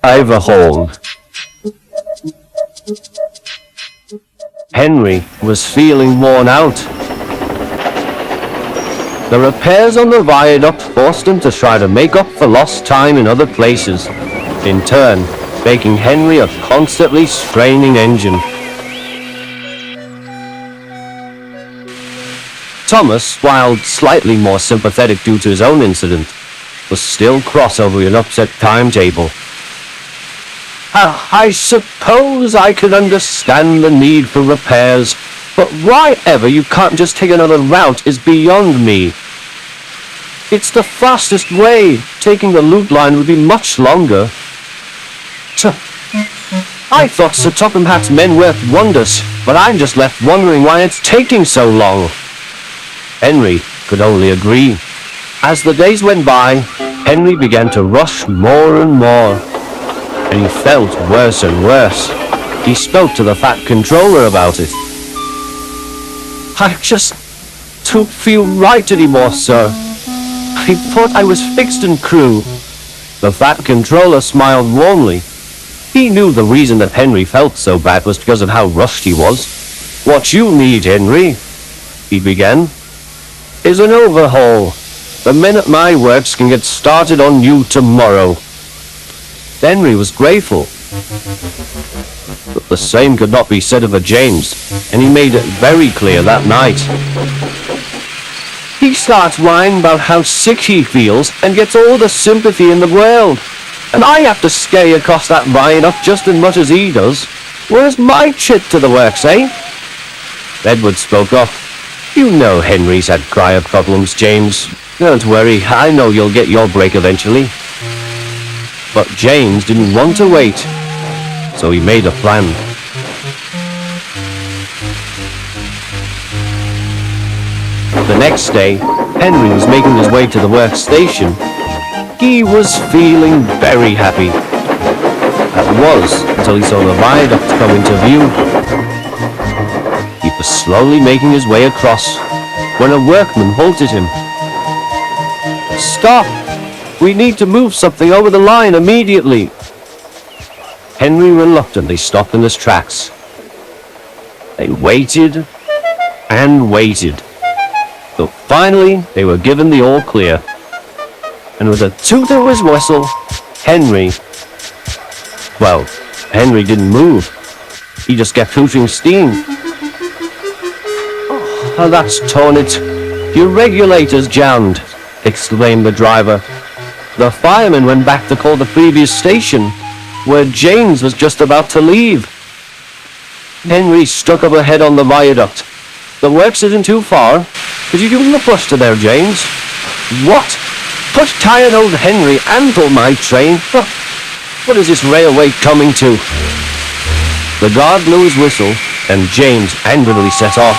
Overhaul. Henry was feeling worn out. The repairs on the viaduct forced him to try to make up for lost time in other places, in turn making Henry a constantly straining engine. Thomas, while slightly more sympathetic due to his own incident, was still cross over an upset timetable. I suppose I could understand the need for repairs, but why ever you can't just take another route is beyond me. It's the fastest way. Taking the loop line would be much longer. I thought Sir Topham Hatt's men worked wonders, but I'm just left wondering why it's taking so long. Henry could only agree. As the days went by, Henry began to rush more and more, and he felt worse and worse. He spoke to the Fat Controller about it. I just don't feel right anymore, sir. I thought I was fixed and crew. The Fat Controller smiled warmly. He knew the reason that Henry felt so bad was because of how rushed he was. What you need, Henry, he began, is an overhaul. The men at my works can get started on you tomorrow. Henry was grateful, but the same could not be said of a James, and he made it very clear that night. He starts whining about how sick he feels and gets all the sympathy in the world, and I have to scurry across that viaduct just as much as he does. Where's my trip to the works, eh? Edward spoke up. You know Henry's had prior problems, James. Don't worry, I know you'll get your break eventually. But James didn't want to wait, so he made a plan. The next day, Henry was making his way to the workstation. He was feeling very happy. That was until he saw the viaduct come into view. He was slowly making his way across when a workman halted him. Stop! We need to move something over the line immediately. Henry reluctantly stopped in his tracks. They waited and waited. So finally, they were given the all clear. And with a toot of his whistle, Henry didn't move. He just kept hooting steam. Oh, that's torn it. Your regulator's jammed, exclaimed the driver. The fireman went back to call the previous station, where James was just about to leave. Henry stuck up ahead on the viaduct. The works isn't too far. Could you give him a push to there, James? What? Push tired old Henry and pull my train? What is this railway coming to? The guard blew his whistle, and James angrily set off.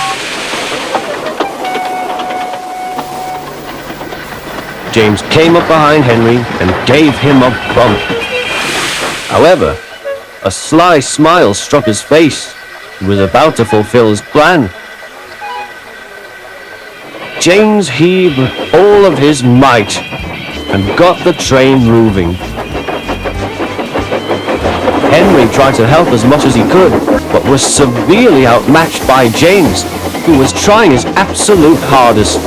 James came up behind Henry and gave him a bump. However, a sly smile struck his face. He was about to fulfill his plan. James heaved with all of his might and got the train moving. Henry tried to help as much as he could, but was severely outmatched by James, who was trying his absolute hardest.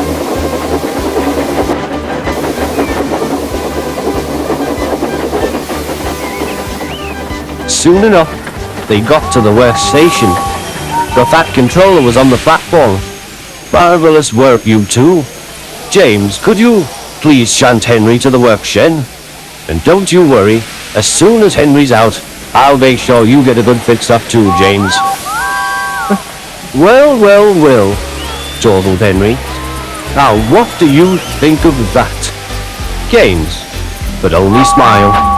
Soon enough, they got to the workstation. The Fat Controller was on the platform. Marvelous work, you two. James, could you please shunt Henry to the work shed? And don't you worry, as soon as Henry's out, I'll make sure you get a good fix-up too, James. Well, chortled Henry. Now what do you think of that? James could only smile.